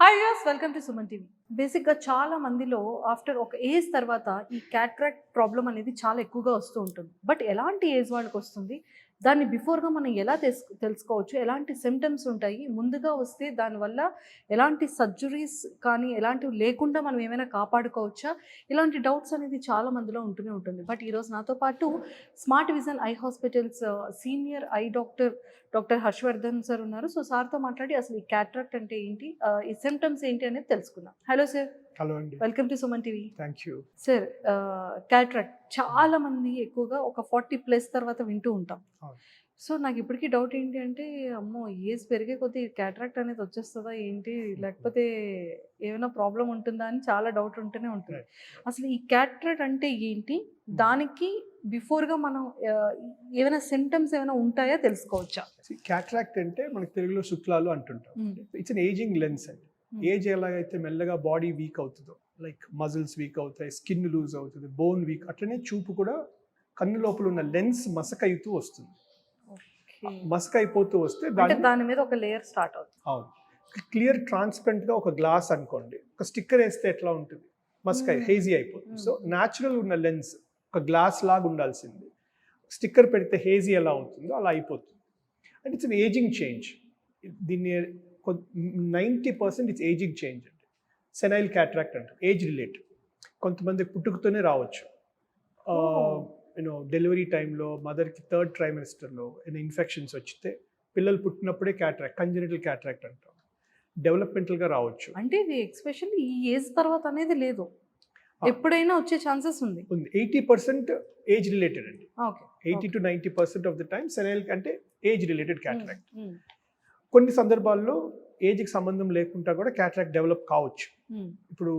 Hi viewers, welcome to Suman TV. బేసిక్గా చాలా మందిలో ఆఫ్టర్ ఒక ఏజ్ తర్వాత ఈ క్యాట్రాక్ట్ ప్రాబ్లం అనేది చాలా ఎక్కువగా వస్తూ ఉంటుంది. బట్ ఎలాంటి ఏజ్ వాళ్ళకి వస్తుంది, దాన్ని బిఫోర్గా మనం ఎలా తెలుసుకోవచ్చు, ఎలాంటి సిమ్టమ్స్ ఉంటాయి, ముందుగా వస్తే దానివల్ల ఎలాంటి సర్జరీస్ కానీ ఎలాంటివి లేకుండా మనం ఏమైనా కాపాడుకోవచ్చా, ఇలాంటి డౌట్స్ అనేది చాలా మందిలో ఉంటూనే ఉంటుంది. బట్ ఈరోజు నాతో పాటు smart vision eye hospitals senior eye doctor Harshavardhan sir ఉన్నారు. సో సార్తో మాట్లాడి అసలు ఈ క్యాట్రాక్ట్ అంటే ఏంటి, ఈ సిమ్టమ్స్ ఏంటి అనేది తెలుసుకుందాం. Hello sir. హలో అండి. Welcome to Suman TV. Thank you. Sir, cataract చాలా మంది ఎక్కువగా ఒక 40+ తర్వాత వింటూ ఉంటాం. సో నాకు ఇప్పటికీ డౌట్ ఏంటి అంటే, అమ్మో ఏజ్ పెరిగే కొద్దీ క్యాట్రాక్ట్ అనేది వచ్చేస్తుందా ఏంటి, లేకపోతే ఏమైనా ప్రాబ్లం ఉంటుందా అని చాలా డౌట్ ఉంటూనే ఉంటుంది. అసలు ఈ క్యాట్రాక్ట్ అంటే ఏంటి, దానికి బిఫోర్గా మనం ఏమైనా సిమ్టమ్స్ ఏమైనా ఉంటాయా తెలుసుకోవచ్చా? క్యాట్రాక్ట్ అంటే మనకి తెలుగులో శుక్లాలు అంటుంటాం. ఇట్స్ అన్ ఏజింగ్ లెన్స్ అండి. ఏజ్ ఎలాగైతే మెల్లగా బాడీ వీక్ అవుతుందో, లైక్ మజిల్స్ వీక్ అవుతాయి, స్కిన్ లూజ్ అవుతుంది, బోన్ వీక్, అట్లనే చూపు కూడా కన్ను లోపల ఉన్న లెన్స్ మసకైతూ వస్తుంది. మసక అయిపోతూ వస్తే దాని మీద ఒక లేయర్ స్టార్ట్ అవుతుంది. అవును, క్లియర్ ట్రాన్స్పరెంట్ గా ఒక గ్లాస్ అనుకోండి, ఒక స్టిక్కర్ వేస్తే ఎట్లా ఉంటుంది, మసక హేజీ అయిపోతుంది. సో న్యాచురల్ ఉన్న లెన్స్ ఒక గ్లాస్ లాగా ఉండాల్సింది, స్టిక్కర్ పెడితే హేజీ ఎలా ఉంటుందో అలా అయిపోతుంది. And it's an ageing change. దీన్ని 90% ఇట్స్ ఏజింగ్ చేంజ్ అండి. సెనైల్ క్యాట్రాక్ట్ అంటారు, ఏజ్ రిలేటెడ్. కొంతమంది పుట్టుకతోనే రావచ్చు. డెలివరీ టైంలో మదర్కి 3rd ట్రైమెస్టర్లో ఇన్ఫెక్షన్స్ వచ్చితే పిల్లలు పుట్టినప్పుడే క్యాట్రాక్ట్, కంజెనిటల్ క్యాట్రాక్ట్ అంటాం. డెవలప్మెంటల్గా రావచ్చు. అంటే ఇది ఎక్స్పెషల్లీ ఈ ఏజ్ తర్వాత అనేది లేదు, ఎప్పుడైనా వచ్చే ఛాన్సెస్ ఉంది. 80% ఏజ్ రిలేటెడ్ అండి. 80 to 90% of the time senile అంటే ఏజ్ రిలేటెడ్ క్యాట్రాక్ట్. కొన్ని సందర్భాల్లో ఏజ్కి సంబంధం లేకుండా కూడా క్యాట్రాక్ట్ డెవలప్ కావచ్చు. ఇప్పుడు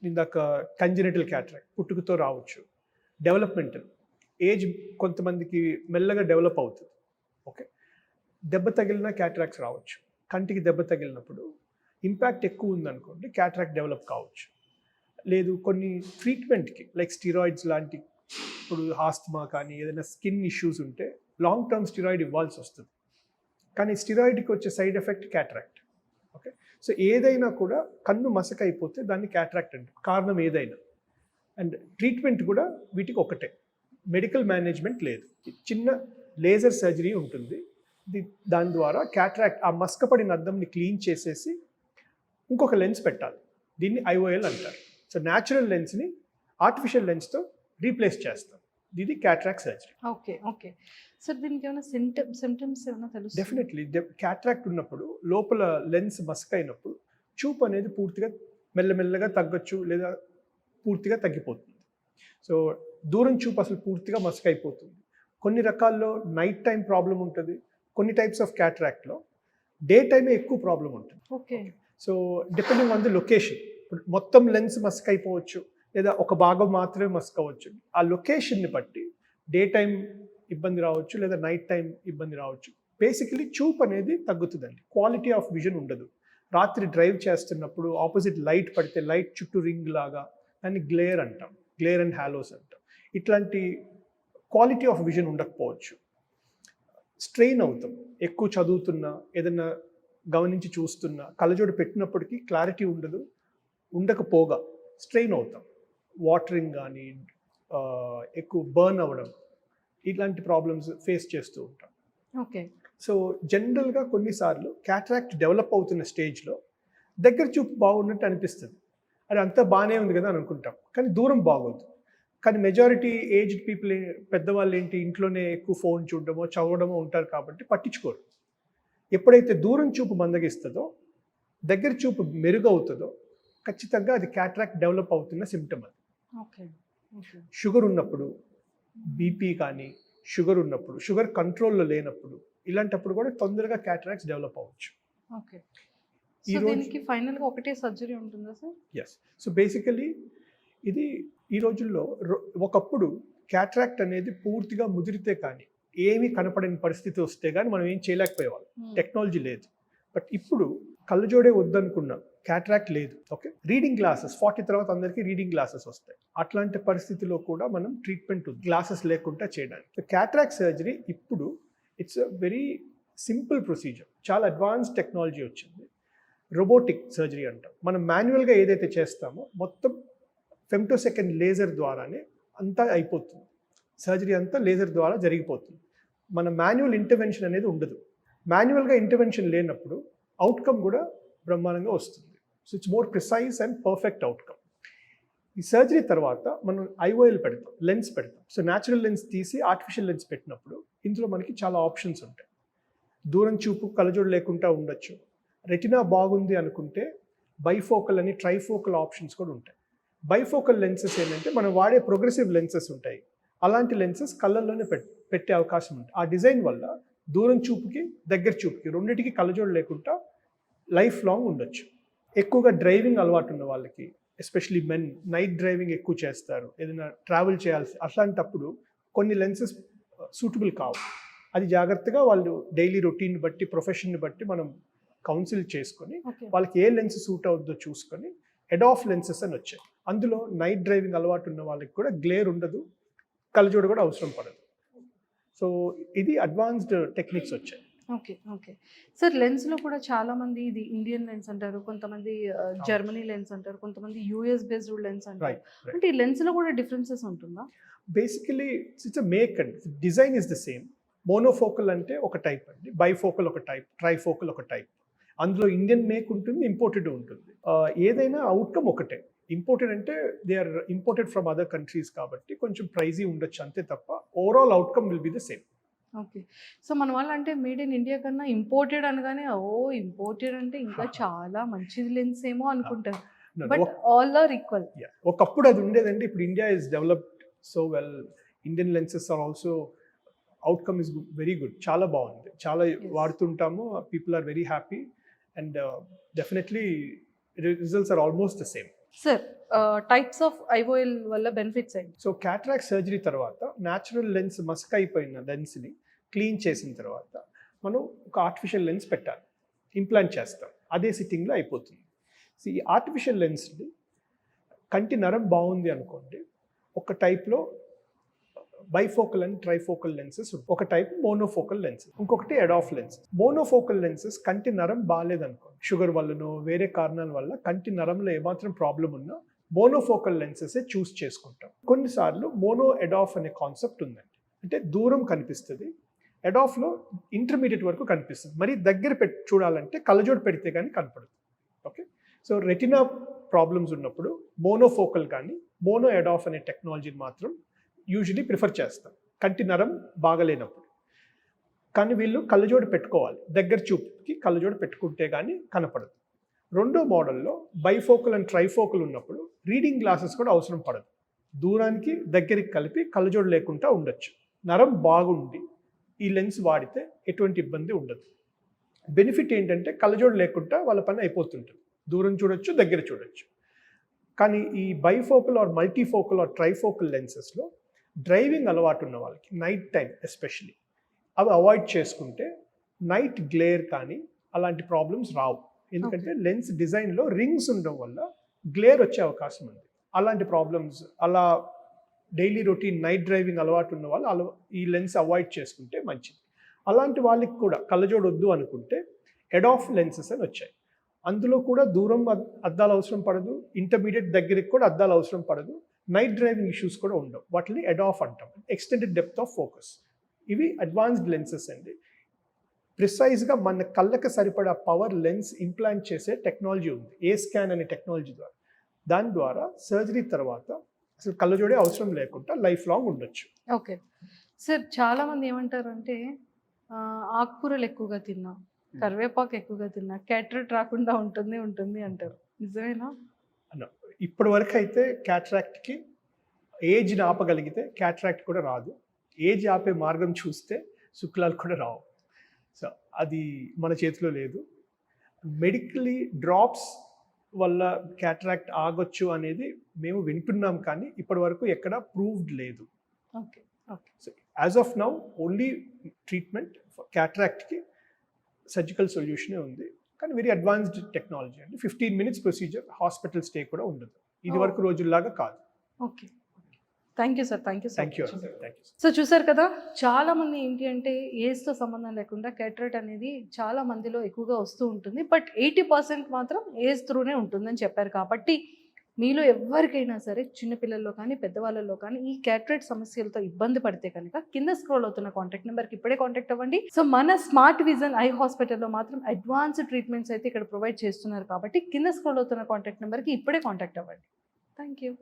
ఇందాక కంజెనిటల్ క్యాట్రాక్ట్ పుట్టుకతో రావచ్చు. డెవలప్మెంటల్ ఏజ్ కొంతమందికి మెల్లగా డెవలప్ అవుతుంది. ఓకే, దెబ్బ తగిలిన క్యాట్రాక్ట్స్ రావచ్చు. కంటికి దెబ్బ తగిలినప్పుడు ఇంపాక్ట్ ఎక్కువ ఉందనుకోండి, క్యాట్రాక్ట్ డెవలప్ కావచ్చు. లేదు కొన్ని ట్రీట్మెంట్కి లైక్ స్టిరాయిడ్స్ లాంటి, ఇప్పుడు ఆస్తమా కానీ ఏదైనా స్కిన్ ఇష్యూస్ ఉంటే లాంగ్ టర్మ్ స్టిరాయిడ్ ఇవ్వాల్సి వస్తుంది. కానీ స్టిరాయిడ్కి వచ్చే side effect cataract. Okay, so ఏదైనా కూడా కన్ను మసక అయిపోతే దాన్ని క్యాట్రాక్ట్ అంటారు, కారణం ఏదైనా. అండ్ ట్రీట్మెంట్ కూడా వీటికి ఒకటే, మెడికల్ మేనేజ్మెంట్ లేదు. చిన్న లేజర్ సర్జరీ ఉంటుంది, దాని ద్వారా క్యాట్రాక్ట్ ఆ మసకపడిన అద్దంని క్లీన్ చేసేసి ఇంకొక లెన్స్ పెట్టాలి. దీన్ని IOL అంటారు. సో న్యాచురల్ లెన్స్ని ఆర్టిఫిషియల్ లెన్స్తో రీప్లేస్ చేస్తాం. ఇది cataract surgery. Okay okay sir, దీనికి ఏమైనా సిమ్టమ్స్ ఏమైనా తెలుసు? డెఫినెట్లీ క్యాట్రాక్ట్ ఉన్నప్పుడు లోపల లెన్స్ మసక అయినప్పుడు చూపు అనేది పూర్తిగా మెల్లమెల్లగా తగ్గొచ్చు, లేదా పూర్తిగా తగ్గిపోతుంది. సో దూరం చూపు అసలు పూర్తిగా మసక అయిపోతుంది. కొన్ని రకాల్లో నైట్ టైం ప్రాబ్లం ఉంటుంది. కొన్ని టైప్స్ ఆఫ్ క్యాట్రాక్ట్లో డే టైమే ఎక్కువ ప్రాబ్లం ఉంటుంది. Okay, so depending on the location, ఇప్పుడు మొత్తం లెన్స్ మసక అయిపోవచ్చు, లేదా ఒక భాగం మాత్రమే మసకవచ్చు. ఆ లొకేషన్ని బట్టి డే టైం ఇబ్బంది రావచ్చు, లేదా నైట్ టైం ఇబ్బంది రావచ్చు. బేసికలీ చూపు అనేది తగ్గుతుందండి, క్వాలిటీ ఆఫ్ విజన్ ఉండదు. రాత్రి డ్రైవ్ చేస్తున్నప్పుడు ఆపోజిట్ లైట్ పడితే లైట్ చుట్టూ రింగ్ లాగా, దాన్ని గ్లేర్ అంటాం, గ్లేర్ అండ్ హాలోస్ అంటాం. ఇట్లాంటి క్వాలిటీ ఆఫ్ విజన్ ఉండకపోవచ్చు. స్ట్రెయిన్ అవుతాం, ఎక్కువ చదువుతున్నా, ఏదైనా గమనించి చూస్తున్నా, కళ్ళజోడు పెట్టినప్పటికీ క్లారిటీ ఉండకపోగా స్ట్రెయిన్ అవుతాం. వాటరింగ్ కానీ, ఎక్కువ బర్న్ అవ్వడం, ఇలాంటి ప్రాబ్లమ్స్ ఫేస్ చేస్తూ ఉంటాం. ఓకే, సో జనరల్గా కొన్నిసార్లు క్యాట్రాక్ట్ డెవలప్ అవుతున్న స్టేజ్లో దగ్గర చూపు బాగున్నట్టు అనిపిస్తుంది. అది అంతా బాగానే ఉంది కదా అని అనుకుంటాం, కానీ దూరం బాగోదు. కానీ మెజారిటీ ఏజ్డ్ పీపుల్, పెద్దవాళ్ళు ఏంటి, ఇంట్లోనే ఎక్కువ ఫోన్ చూడడమో చదవడమో ఉంటారు కాబట్టి పట్టించుకోరు. ఎప్పుడైతే దూరం చూపు మందగిస్తుందో, దగ్గర చూపు మెరుగవుతుందో, ఖచ్చితంగా అది క్యాట్రాక్ట్ డెవలప్ అవుతున్న సిమ్టమ్. అది షుగర్ ఉన్నప్పుడు, బీపీ కానీ షుగర్ ఉన్నప్పుడు, షుగర్ కంట్రోల్లో లేనప్పుడు, ఇలాంటప్పుడు కూడా తొందరగా క్యాట్రాక్ట్స్ డెవలప్ అవ్వచ్చు. ఓకే, సో దీనికి ఫైనల్గా ఒకటే సర్జరీ ఉంటుందా సార్? ఎస్. సో బేసికలీ ఇది ఈ రోజుల్లో ఒకప్పుడు క్యాట్రాక్ట్ అనేది పూర్తిగా ముదిరితే కానీ, ఏమీ కనపడని పరిస్థితి వస్తే కానీ మనం ఏం చేయలేకపోయేవాళ్ళం, టెక్నాలజీ లేదు. బట్ ఇప్పుడు కళ్ళజోడే వద్దనుకున్నా క్యాట్రాక్ట్ లేదు. ఓకే, రీడింగ్ గ్లాసెస్ 40 తర్వాత అందరికీ రీడింగ్ గ్లాసెస్ వస్తాయి. అట్లాంటి పరిస్థితిలో కూడా మనం ట్రీట్మెంట్ గ్లాసెస్ లేకుండా చేయడానికి. సో క్యాట్రాక్ట్ సర్జరీ ఇప్పుడు it's a very simple procedure, చాలా అడ్వాన్స్ టెక్నాలజీ వచ్చింది. రోబోటిక్ సర్జరీ అంటాం. మనం మాన్యువల్గా ఏదైతే చేస్తామో మొత్తం ఫెమ్టోసెకండ్ లేజర్ ద్వారానే అంతా అయిపోతుంది. సర్జరీ అంతా లేజర్ ద్వారా జరిగిపోతుంది. మన మాన్యువల్ ఇంటర్వెన్షన్ అనేది ఉండదు. మాన్యువల్గా ఇంటర్వెన్షన్ లేనప్పుడు అవుట్కమ్ కూడా బ్రహ్మాండంగా వస్తుంది. So it's more precise and perfect outcome. ఈ సర్జరీ తర్వాత మనం ఐఓఎల్ పెడతాం, లెన్స్ పెడతాం. సో న్యాచురల్ లెన్స్ తీసి ఆర్టిఫిషియల్ లెన్స్ పెట్టినప్పుడు ఇందులో మనకి చాలా ఆప్షన్స్ ఉంటాయి. దూరం చూపు కళ్ళజోడు లేకుండా ఉండొచ్చు. రెటినా బాగుంది అనుకుంటే బైఫోకల్ అని ట్రైఫోకల్ ఆప్షన్స్ కూడా ఉంటాయి. బైఫోకల్ లెన్సెస్ ఏంటంటే మనం వాడే ప్రోగ్రెసివ్ లెన్సెస్ ఉంటాయి. అలాంటి లెన్సెస్ కళ్ళల్లోనే పెట్టే అవకాశం ఉంటుంది. ఆ డిజైన్ వల్ల దూరం చూపుకి దగ్గర చూపుకి రెండింటికి కళ్ళజోడు లేకుండా లైఫ్ లాంగ్ ఉండొచ్చు. ఎక్కువగా డ్రైవింగ్ అలవాటు ఉన్న వాళ్ళకి, ఎస్పెషలీ మెన్ నైట్ డ్రైవింగ్ ఎక్కువ చేస్తారు, ఏదైనా ట్రావెల్ చేయాల్సి, అట్లాంటప్పుడు కొన్ని లెన్సెస్ సూటబుల్ కావు. అది జాగ్రత్తగా వాళ్ళు డైలీ రొటీన్ బట్టి, ప్రొఫెషన్ని బట్టి మనం కౌన్సిల్ చేసుకొని వాళ్ళకి ఏ లెన్స్ సూట్ అవుద్దో చూసుకొని ఎడాఫ్ లెన్సెస్ అని వచ్చాయి. అందులో నైట్ డ్రైవింగ్ అలవాటు ఉన్న వాళ్ళకి కూడా గ్లేర్ ఉండదు, కళ్ళజోడు కూడా అవసరం పడదు. సో ఇది అడ్వాన్స్డ్ టెక్నిక్స్ వచ్చాయి. ఓకే ఓకే సార్, లెన్స్లో కూడా చాలామంది ఇది ఇండియన్ లెన్స్ అంటారు, కొంతమంది జర్మనీ లెన్స్ అంటారు, కొంతమంది యూఎస్ బేస్డ్ లెన్స్ అంటారు. అంటే ఈ లెన్స్లో కూడా డిఫరెన్సెస్ ఉంటుందా? Basically it's a make and design is the same. Monofocal అంటే ఒక టైప్ అండి, బైఫోకల్ ఒక టైప్, ట్రైఫోకల్ ఒక టైప్. అందులో ఇండియన్ మేక్ ఉంటుంది, ఇంపోర్టెడ్ ఉంటుంది. ఏదైనా అవుట్కమ్ ఒకటే. ఇంపోర్టెడ్ అంటే they are imported from other countries కాబట్టి కొంచెం ప్రైజీ ఉండొచ్చు అంతే తప్ప overall outcome will be the same. Okay. So మన వాళ్ళు అంటే మేడ్ ఇన్ ఇండియా కన్నా ఇంపోర్టెడ్ అనగానే ఇంపోర్టెడ్ అంటే ఇంకా చాలా మంచిది లెన్స్ ఏమో అనుకుంటారు. But all are equal. ఒకప్పుడు అది ఉండేదండి. ఇప్పుడు India is developed so well. Indian lenses are also outcome is very good. చాలా బాగుంది, చాలా వాడుతుంటాము. People are very happy and definitely results are almost the same. Sir, types of IOL వల్ల benefits ఏంటి? సో క్యాట్రాక్ట్ సర్జరీ తర్వాత natural lens మస్క్ అయిపోయిన లెన్స్ని క్లీన్ చేసిన తర్వాత మనం ఒక ఆర్టిఫిషియల్ లెన్స్ పెట్టాలి, ఇంప్లాంట్ చేస్తాం. అదే సిట్టింగ్లో అయిపోతుంది. సో ఈ ఆర్టిఫిషియల్ లెన్స్ని కంటి నరం బాగుంది అనుకోండి, ఒక టైప్లో బైఫోకల్ అండ్ ట్రైఫోకల్ లెన్సెస్, ఒక టైప్ మోనోఫోకల్ లెన్సెస్, ఇంకొకటి ఎడాఫ్ లెన్సెస్. మోనోఫోకల్ లెన్సెస్ కంటి నరం బాగాలేదనుకోండి, షుగర్ వల్లనో వేరే కారణాల వల్ల కంటి నరంలో ఏమాత్రం ప్రాబ్లం ఉన్నా మోనోఫోకల్ లెన్సెస్ చూస్ చేసుకుంటాం. కొన్నిసార్లు మోనో ఎడాఫ్ అనే కాన్సెప్ట్ ఉందండి. అంటే దూరం కనిపిస్తుంది, ఎడాఫ్లో ఇంటర్మీడియట్ వరకు కనిపిస్తుంది. మరి దగ్గర చూడాలంటే కళ్ళజోడు పెడితే కానీ కనపడదు. ఓకే, సో రెటినా ప్రాబ్లమ్స్ ఉన్నప్పుడు మోనోఫోకల్ కానీ మోనో ఎడాఫ్ అనే టెక్నాలజీని మాత్రం యూజువలీ ప్రిఫర్ చేస్తాం కంటి నరం బాగలేనప్పుడు. కానీ వీళ్ళు కళ్ళజోడు పెట్టుకోవాలి, దగ్గర చూపుకి కళ్ళజోడు పెట్టుకుంటే కానీ కనపడదు. రెండో మోడల్లో బైఫోకల్ అండ్ ట్రైఫోకల్ ఉన్నప్పుడు రీడింగ్ గ్లాసెస్ కూడా అవసరం పడదు. దూరానికి దగ్గరికి కలిపి కళ్ళజోడు లేకుండా ఉండొచ్చు. నరం బాగుండి ఈ లెన్స్ వాడితే ఎటువంటి ఇబ్బంది ఉండదు. బెనిఫిట్ ఏంటంటే కళ్ళజోడు లేకుండా వాళ్ళ పని అయిపోతుంటుంది, దూరం చూడొచ్చు, దగ్గర చూడొచ్చు. కానీ ఈ bifocal or multifocal or trifocal లెన్సెస్లో డ్రైవింగ్ అలవాటు ఉన్న వాళ్ళకి నైట్ టైం ఎస్పెషలీ అవి అవాయిడ్ చేసుకుంటే నైట్ గ్లేర్ కానీ అలాంటి ప్రాబ్లమ్స్ రావు. ఎందుకంటే లెన్స్ డిజైన్లో రింగ్స్ ఉండడం వల్ల గ్లేర్ వచ్చే అవకాశం ఉంది. అలాంటి ప్రాబ్లమ్స్, అలా డైలీ రొటీన్ నైట్ డ్రైవింగ్ అలవాటు ఉన్న వాళ్ళు ఈ లెన్స్ అవాయిడ్ చేసుకుంటే మంచిది. అలాంటి వాళ్ళకి కూడా కళ్ళజోడు వద్దు అనుకుంటే ఎడాఫ్ లెన్సెస్ అని వచ్చాయి. అందులో కూడా దూరం అద్దాలు అవసరం పడదు, ఇంటర్మీడియట్ దగ్గరికి కూడా అద్దాలు అవసరం పడదు, నైట్ డ్రైవింగ్ ఇష్యూస్ కూడా ఉండవు. వాటిని ఎడాఫ్ అంటాం, ఎక్స్టెండెడ్ డెప్త్ ఆఫ్ ఫోకస్. ఇవి అడ్వాన్స్డ్ లెన్సెస్ అండి. ప్రిసైజ్గా మన కళ్ళకి సరిపడా పవర్ లెన్స్ ఇంప్లాంట్ చేసే టెక్నాలజీ ఉంది, ఏ స్కాన్ అనే టెక్నాలజీ ద్వారా. దాని ద్వారా సర్జరీ తర్వాత అసలు కళ్ళజోడే అవసరం లేకుండా లైఫ్ లాంగ్ ఉండొచ్చు. ఓకే సార్, చాలామంది ఏమంటారంటే ఆకుకూరలు ఎక్కువగా తిన్నా, కరివేపాకు ఎక్కువగా తిన్నా క్యాటరాక్ట్ రాకుండా ఉంటుంది అంటారు. నిజమేనా? ఇప్పటి వరకు అయితే క్యాటరాక్ట్కి ఏజ్ని ఆపగలిగితే క్యాటరాక్ట్ కూడా రాదు. ఏజ్ ఆపే మార్గం చూస్తే శుక్లాలు కూడా రావు. సో అది మన చేతిలో లేదు. మెడికలీ డ్రాప్స్ వల్ల క్యాటరాక్ట్ ఆగొచ్చు అనేది మేము వింటున్నాం, కానీ ఇప్పటి వరకు ఎక్కడ ప్రూవ్డ్ లేదు. Okay okay so as of now only treatment క్యాటరాక్ట్కి సర్జికల్ సొల్యూషనే ఉంది, కానీ వెరీ అడ్వాన్స్డ్ టెక్నాలజీ అండి. 15 minutes ప్రొసీజర్, హాస్పిటల్ స్టే కూడా ఉండదు, ఇది వరకు రోజుల్లాగా కాదు. Okay thank you sir, thank you thank you. So చూసారు కదా, చాలా మంది ఏంటి అంటే ఏజ్తో సంబంధం లేకుండా క్యాటరాక్ట్ అనేది చాలా మందిలో ఎక్కువగా వస్తూ ఉంటుంది. బట్ 80% మాత్రం ఏజ్ త్రూనే ఉంటుందని చెప్పారు. కాబట్టి మీలో ఎవరికైనా సరే చిన్నపిల్లల్లో కానీ పెద్దవాళ్ళలో కానీ ఈ క్యాటరాక్ట్ సమస్యలతో ఇబ్బంది పడితే కనుక కింద స్క్రోల్ అవుతున్న కాంటాక్ట్ నెంబర్కి ఇప్పుడే కాంటాక్ట్ అవ్వండి. సో మన స్మార్ట్ విజన్ ఐ హాస్పిటల్లో మాత్రం అడ్వాన్స్డ్ ట్రీట్మెంట్స్ అయితే ఇక్కడ ప్రొవైడ్ చేస్తున్నారు. కాబట్టి కింద స్క్రోల్ అవుతున్న కాంటాక్ట్ నెంబర్కి ఇప్పుడే కాంటాక్ట్ అవ్వండి. Thank you.